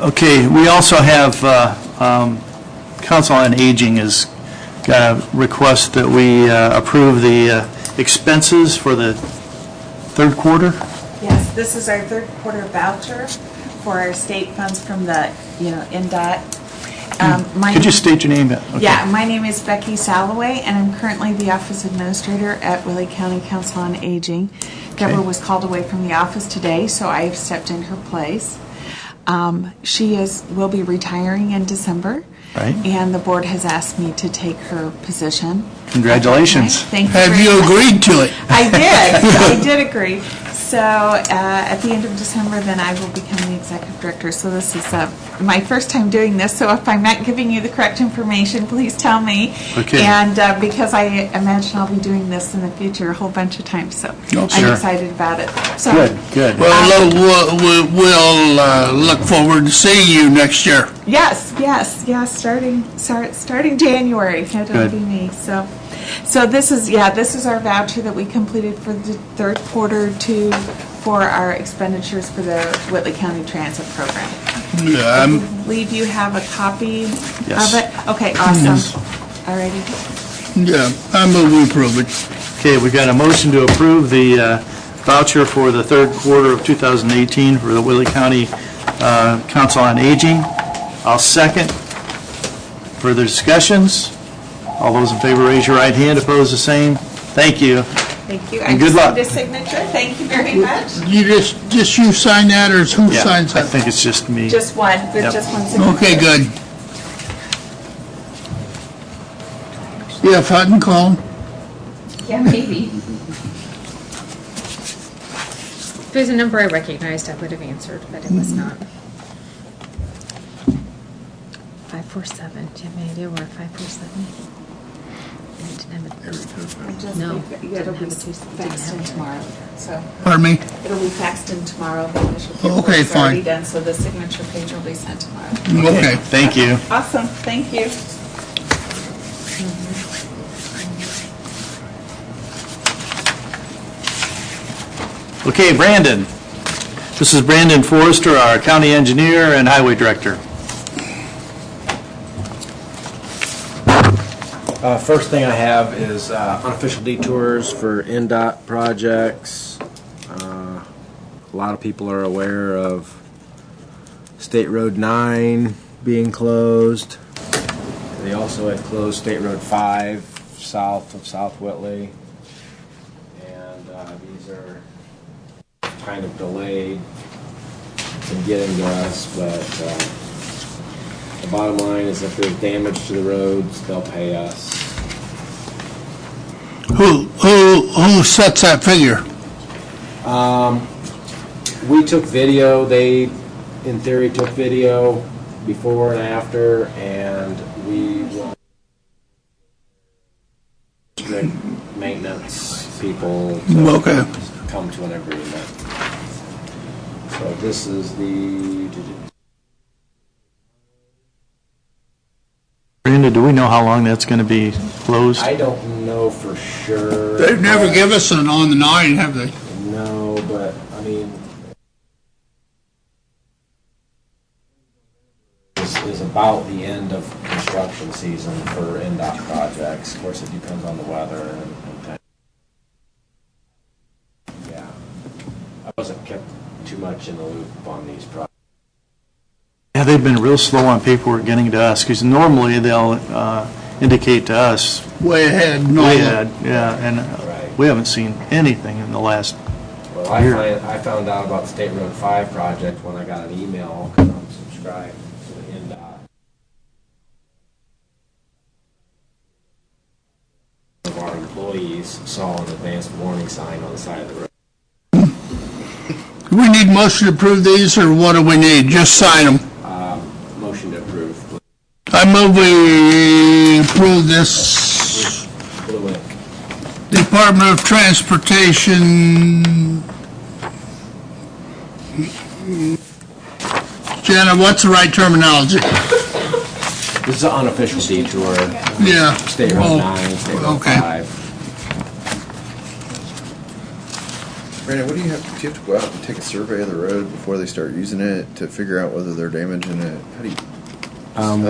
Okay, we also have Council on Aging has got a request that we approve the expenses for the third quarter. Yes, this is our third quarter voucher for our state funds from the, NDOT. Could you state your name? Okay. Yeah, my name is Becky Salloway, and I'm currently the Office Administrator at Whitley County Council on Aging. Deborah was called away from the office today, so I have stepped in her place. She will be retiring in December, Right. and the board has asked me to take her position. Congratulations. Thank you. Have very you much. agreed to it? I did. I did agree. So at the end of December, then I will become the executive director. So this is my first time doing this. So if I'm not giving you the correct information, please tell me. Okay. And because I imagine I'll be doing this in the future a whole bunch of times, so I'm Sure. excited about it. So, Good. Well, we'll look forward to seeing you next year. Yes. Starting January, it'll Good. be me. So this is our voucher that we completed for the third quarter for our expenditures for the Whitley County Transit Program. Yeah, I believe you have a copy Yes. of it. Okay, awesome. Yes. Alrighty. I move we approve it. Okay, we've got a motion to approve the voucher for the third quarter of 2018 for the Whitley County Council on Aging. I'll second. Further discussions? All those in favor, raise your right hand. Opposed, the same. Thank you. Thank you. And good luck. I just need a signature. Thank you very much. You just you sign that, or who Yeah, signs I that? think it's just me. Just one. There's Yep. just one signature. Okay, good. Yeah, if I can call him. Yeah, maybe. If it was a number I recognized, I would have answered, but it was not. 547. Do you have any idea where 547 is? No, It'll be faxed in tomorrow. So Pardon me? it'll be faxed in tomorrow. The initial Okay, paperwork's already fine. done, so the signature page will be sent tomorrow. Okay. Thank you. Awesome. Thank you. Okay, Brandon. This is Brandon Forrester, our county engineer and highway director. First thing I have is unofficial detours for NDOT projects. A lot of people are aware of State Road 9 being closed. They also had closed State Road 5 south of South Whitley. And these are kind of delayed in getting to us, but the bottom line is if there's damage to the roads, they'll pay us. Who sets that figure? We took video. They, in theory, took video before and after, and we will maintenance people to come to an agreement. So this is the... Brenda, do we know how long that's going to be closed? I don't know for sure. They've never given us an on the 9, have they? No, but, I mean, this is about the end of construction season for NDOT projects. Of course, it depends on the weather and time. Yeah. I wasn't kept too much in the loop on these projects. Yeah, they've been real slow on paperwork getting to us, because normally they'll indicate to us Way ahead. way ahead, yeah, and Right. we haven't seen anything in the last Well, year. I found out about the State Road 5 project when I got an email, because I'm subscribed to the NDOT. One of our employees saw an advanced warning sign on the side of the road. Do we need motion to approve these, or what do we need? Just sign them. Motion to approve. I move we approve this Blue ink. Department of Transportation. Jenna, what's the right terminology? This is an unofficial detour. Yeah. State Road 9, State Road okay. 5. Brandon, what do you have to go out and take a survey of the road before they start using it to figure out whether they're damaging it? How do you?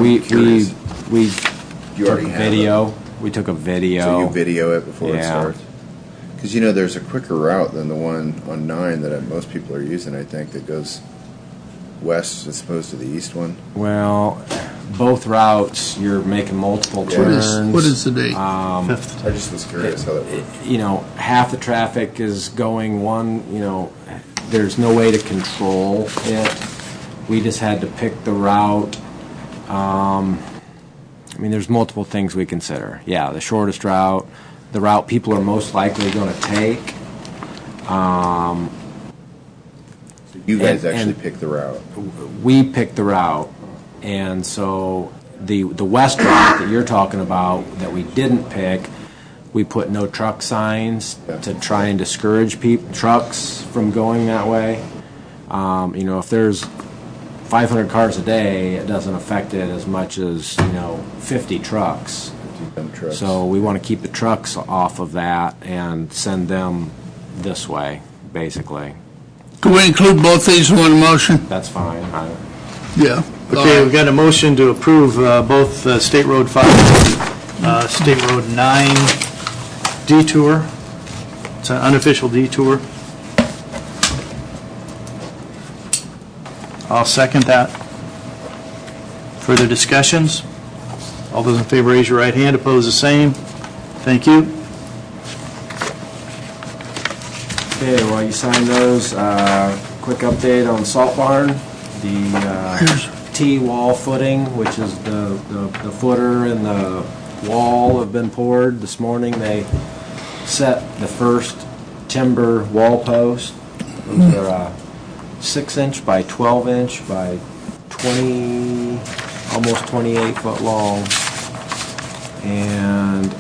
We curious. you You already took a have video. We took a video. So you video it before it Yeah. starts? Because you know there's a quicker route than the one on 9 that most people are using, I think, that goes west as opposed to the east one. Well, both routes, you're making multiple turns. What is the date? I just was curious how that worked. You know, half the traffic is going one, you know, there's no way to control it. We just had to pick the route. I mean, there's multiple things we consider. Yeah, the shortest route, the route people are most likely going to take. You guys actually and pick the route. We picked the route, and so the west route that you're talking about that we didn't pick, we put no truck signs to try and discourage trucks from going that way. You know, if there's 500 cars a day, it doesn't affect it as much as, you know, 50 trucks. 50 dump trucks. So we want to keep the trucks off of that and send them this way, basically. Can we include both these in one motion? That's fine. Yeah. Okay, we've got a motion to approve both State Road 5, State Road 9 detour. It's an unofficial detour. I'll second that. Further discussions? All those in favor raise your right hand, opposed the same. Thank you. Okay, while you sign those, quick update on Salt Barn. The T-wall footing, which is the footer and the wall have been poured. This morning they set the first timber wall post. Those are 6-inch by 12-inch by 20, almost 28 foot long. And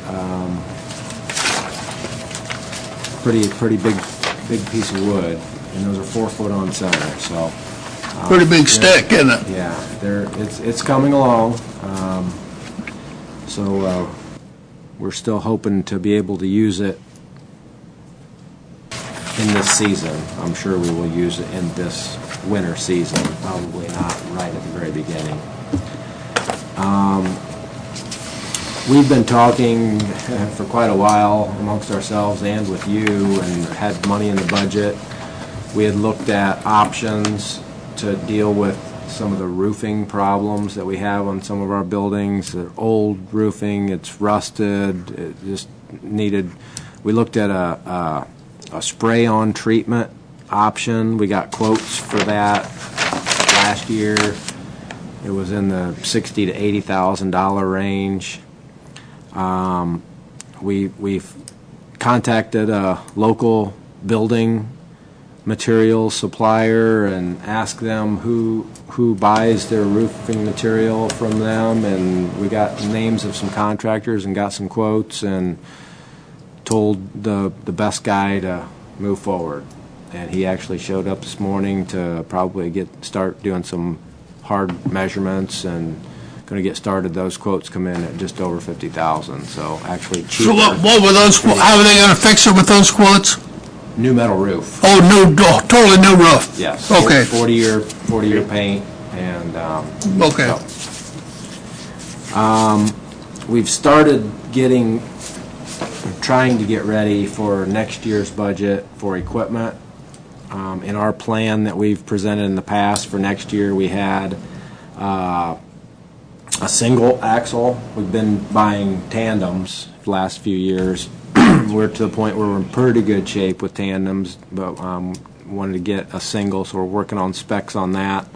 pretty big piece of wood, and those are 4 foot on center. So Pretty big stick, isn't it? Yeah, it's coming along. So we're still hoping to be able to use it in this season. I'm sure we will use it in this winter season. Probably not right at the very beginning. we've been talking for quite a while amongst ourselves and with you, and had money in the budget. We had looked at options to deal with some of the roofing problems that we have on some of our buildings. They're old roofing, it's rusted, it just needed, we looked at a spray-on treatment option. We got quotes for that last year. It was in the $60,000 to $80,000 range. We've contacted a local building material supplier and asked them who buys their roofing material from them, and we got names of some contractors and got some quotes and told the best guy to move forward. And he actually showed up this morning to probably start doing some hard measurements, and going to get started. Those quotes come in at just over $50,000, so actually cheaper. So what were those, how are they going to fix it with those quotes? New metal roof. Oh, totally new roof? Yes. Okay. 40-year paint, and Okay. we've started trying to get ready for next year's budget for equipment. In our plan that we've presented in the past for next year, we had a single axle. We've been buying tandems the last few years. We're to the point where we're in pretty good shape with tandems, but wanted to get a single, so we're working on specs on that.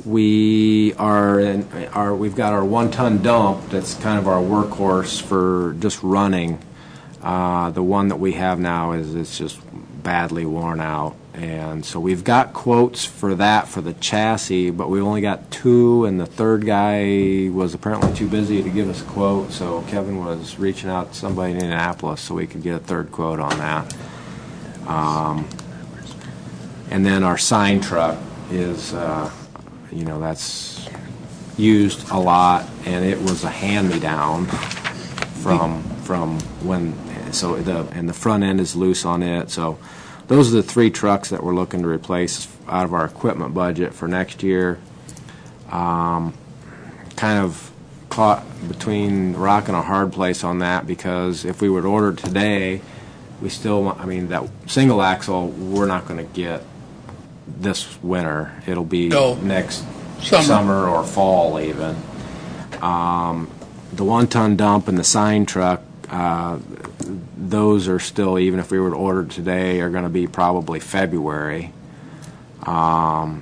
We've got our 1-ton dump that's kind of our workhorse for just running. The one that we have now it's just badly worn out, and so we've got quotes for that for the chassis, but we only got 2, and the third guy was apparently too busy to give us a quote, so Kevin was reaching out to somebody in Indianapolis so we could get a third quote on that. And then our sign truck is that's used a lot, and it was a hand-me-down from when, so the front end is loose on it. So those are the 3 trucks that we're looking to replace out of our equipment budget for next year. Kind of caught between a rock and a hard place on that, because if we would order today, we still, that single axle we're not going to get this winter. It'll be next summer or fall even. The 1-ton dump and the sign truck, those are still, even if we were to order today, are going to be probably February. But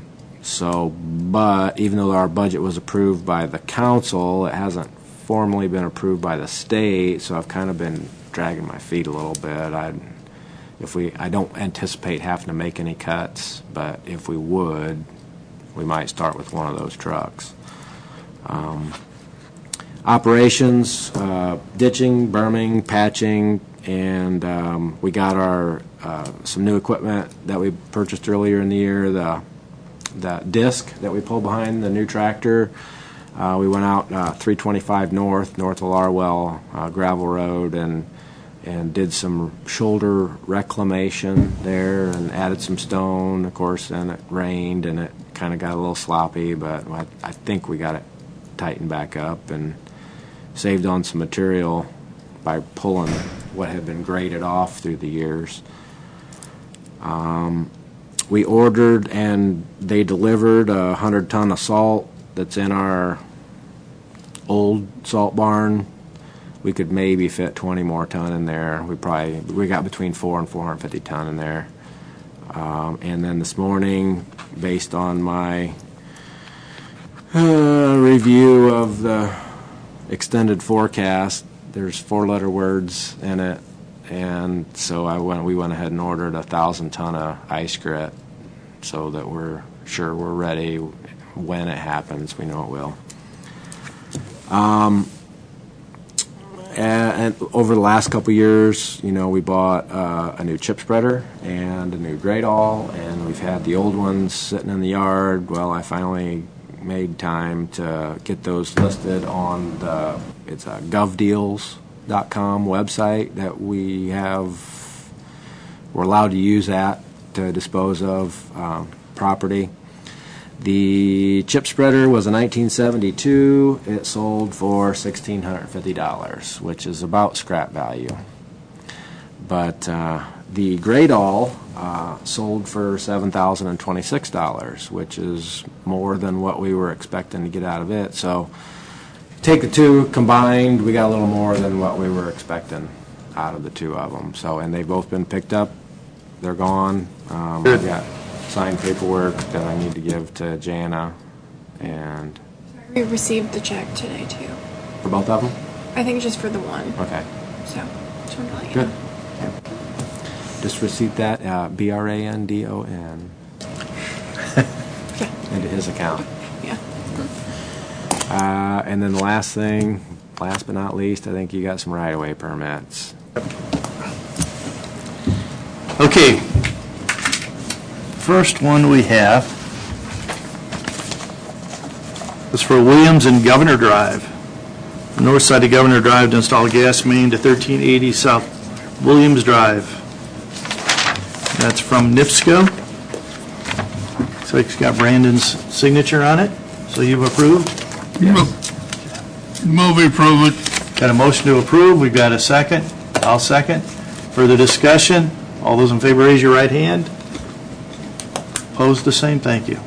even though our budget was approved by the council, it hasn't formally been approved by the state, so I've kind of been dragging my feet a little bit. I don't anticipate having to make any cuts, but if we would, we might start with one of those trucks. Operations, ditching, berming, patching, and we got our some new equipment that we purchased earlier in the year, the disc that we pull behind the new tractor. We went out 325 north of Larwell gravel road, and did some shoulder reclamation there and added some stone. Of course, then it rained and it kind of got a little sloppy, but I think we got it tightened back up and saved on some material by pulling what had been graded off through the years. We ordered and they delivered a 100-ton of salt that's in our old salt barn. We could maybe fit 20 more ton in there. We got between 4 and 450 ton in there. And then this morning, based on my review of the extended forecast, there's 4-letter words in it, and so we went ahead and ordered 1,000 ton of ice grit, so that we're sure we're ready when it happens. We know it will. And over the last couple years, we bought a new chip spreader and a new grate all, and we've had the old ones sitting in the yard. Well, I finally made time to get those listed on it's a govdeals.com website that we're allowed to use that to dispose of property. The chip spreader was a 1972. It sold for $1,650, which is about scrap value. But the grade all sold for $7,026, which is more than what we were expecting to get out of it. So take the two combined, we got a little more than what we were expecting out of the two of them. So, and they've both been picked up. They're gone. I've got signed paperwork that I need to give to Jana, and We received the check today too. for both of them. I think just for the one. Okay, So just wanted to let you good. know. Just received that BRANDON into his account. Yeah. And then the last thing, last but not least, I think you got some right-of-way permits. Okay. First one we have is for Williams and Governor Drive. The north side of Governor Drive to install a gas main to 1380 South Williams Drive. That's from NIPSCO. So it's got Brandon's signature on it. So you've approved? Move approve it. Got a motion to approve. We've got a second. I'll second. Further discussion? All those in favor, raise your right hand. Opposed, the same. Thank you.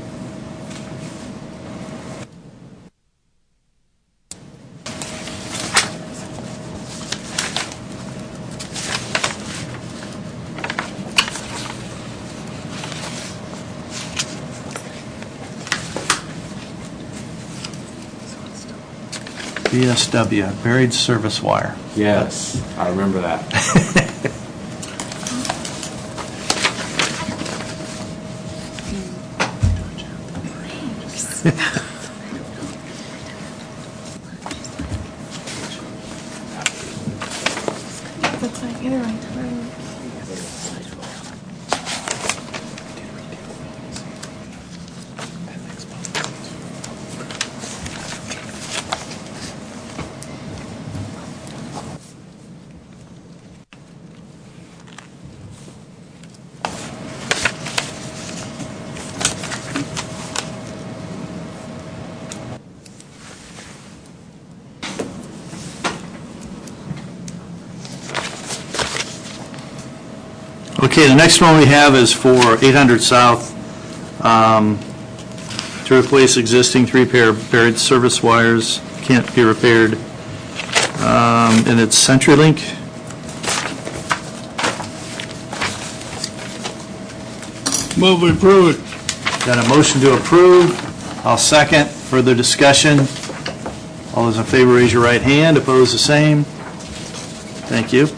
BSW, buried service wire. Yes, I remember that. That's fine. Either way. Okay, the next one we have is for 800 South to replace existing 3-pair buried service wires, can't be repaired, and it's CenturyLink. Move approve it. Got a motion to approve. I'll second. Further discussion? All those in favor, raise your right hand. Opposed, the same. Thank you.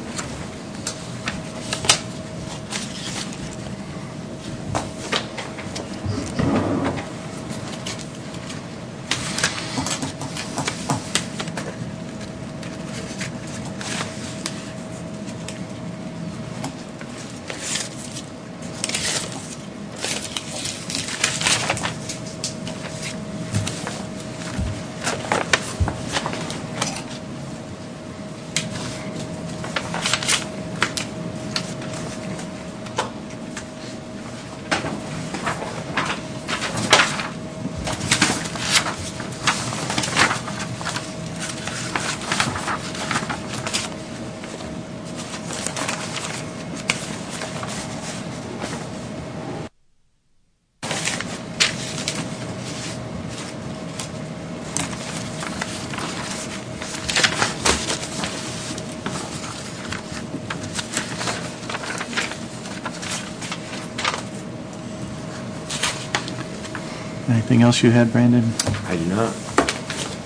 Anything else you had, Brandon? I do not.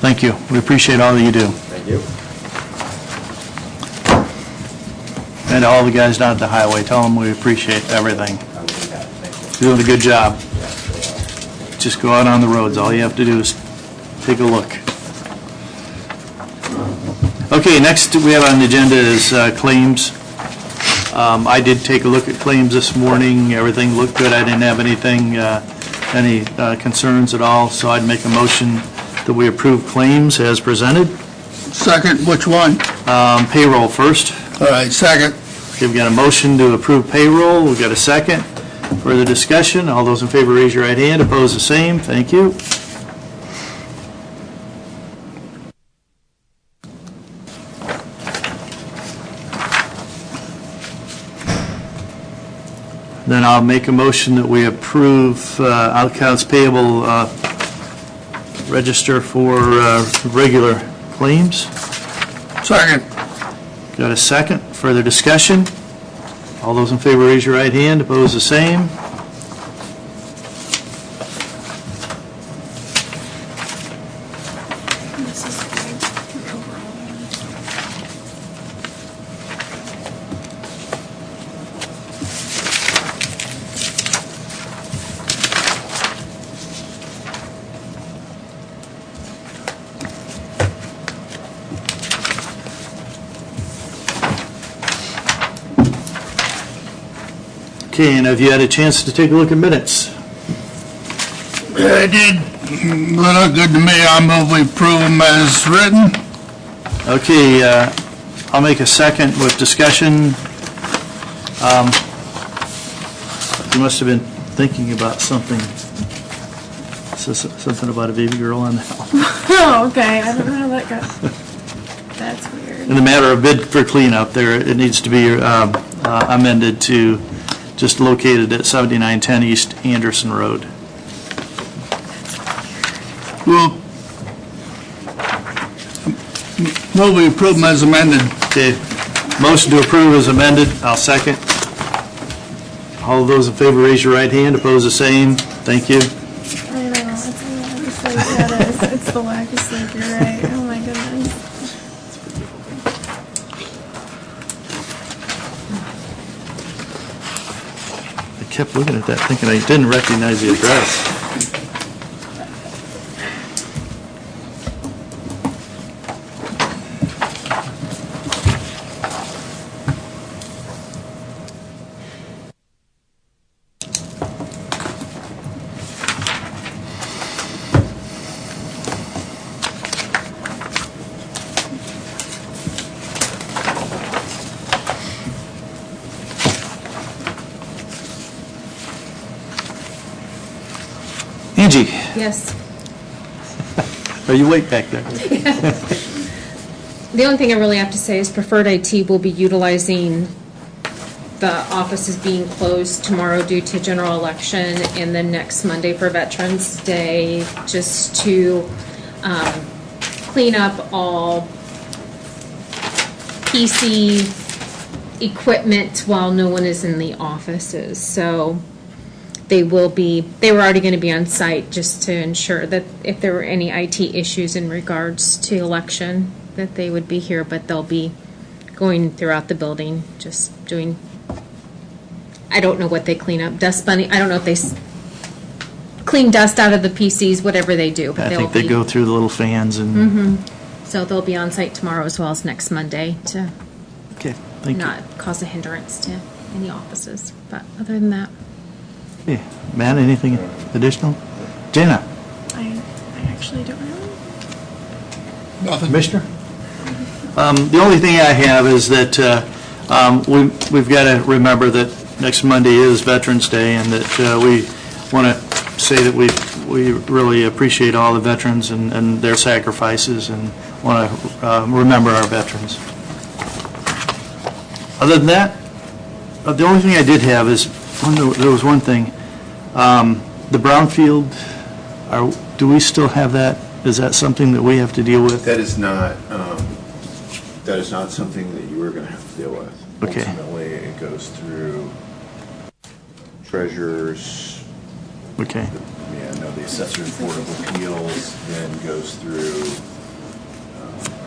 Thank you. We appreciate all that you do. Thank you. And all the guys down at the highway, tell them we appreciate everything. You're doing a good job. Just go out on the roads. All you have to do is take a look. Okay, next we have on the agenda is claims. I did take a look at claims this morning. Everything looked good. I didn't have anything, any concerns at all, so I'd make a motion that we approve claims as presented. Second, which one? Payroll first. All right, second. Okay, we've got a motion to approve payroll. We've got a second. Further discussion? All those in favor raise your right hand. Opposed, the same. Thank you. Then I'll make a motion that we approve accounts payable register for regular claims. Second. Got a second? Further discussion? All those in favor raise your right hand. Opposed, the same. This is the overall. Okay, and have you had a chance to take a look at minutes? I did. Look good to me. I move we approve them as written. Okay, I'll make a second with discussion. You must have been thinking about something. Something about a baby girl on that. Oh, okay. I don't know how that got. That's weird. In the matter of bid for cleanup, it needs to be amended to just located at 7910 East Anderson Road. Well, move we approve them as amended. Okay, motion to approve is amended. I'll second. All of those in favor raise your right hand. Opposed, the same. Thank you. I know. It's the wacky sleep. That is. It's the wacky sleep. You're right. Oh my goodness. I kept looking at that thinking I didn't recognize the address. Angie, Yes. are you awake back there? The only thing I really have to say is Preferred IT will be utilizing the office is being closed tomorrow due to general election and then next Monday for Veterans Day, just to clean up all PC equipment while no one is in the offices. So they were already going to be on site just to ensure that if there were any IT issues in regards to election, that they would be here, but they'll be going throughout the building, just doing, I don't know what they clean up, dust bunny, I don't know if they clean dust out of the PCs, whatever they do. But I think they go through the little fans and... So they'll be on site tomorrow as well as next Monday to Okay, thank you. not cause a hindrance to any offices. But other than that, Okay, Matt, anything additional? Jana? I actually don't know. Nothing. Commissioner? The only thing I have is that we've got to remember that next Monday is Veterans Day, and that we want to say that we really appreciate all the veterans and their sacrifices, and want to remember our veterans. Other than that, the only thing I did have is, there was one thing. The brownfield, do we still have that? Is that something that we have to deal with? That is not something that you are going to have to deal with. Okay. Ultimately, it goes through treasurers. Okay. The assessor's board of appeals, then goes through.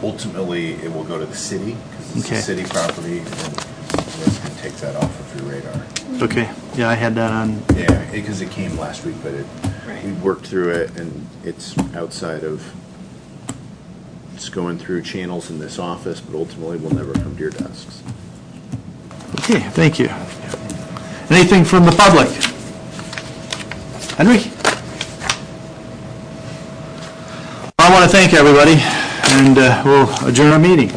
Ultimately, it will go to the city because it's a city property, and this can take that off of your radar. Okay. Yeah, I had that on. Yeah, because it came last week, but we worked through it, and it's outside of. It's going through channels in this office, but ultimately will never come to your desks. Okay, thank you. Anything from the public? Henry? I want to thank everybody, and we'll adjourn our meeting.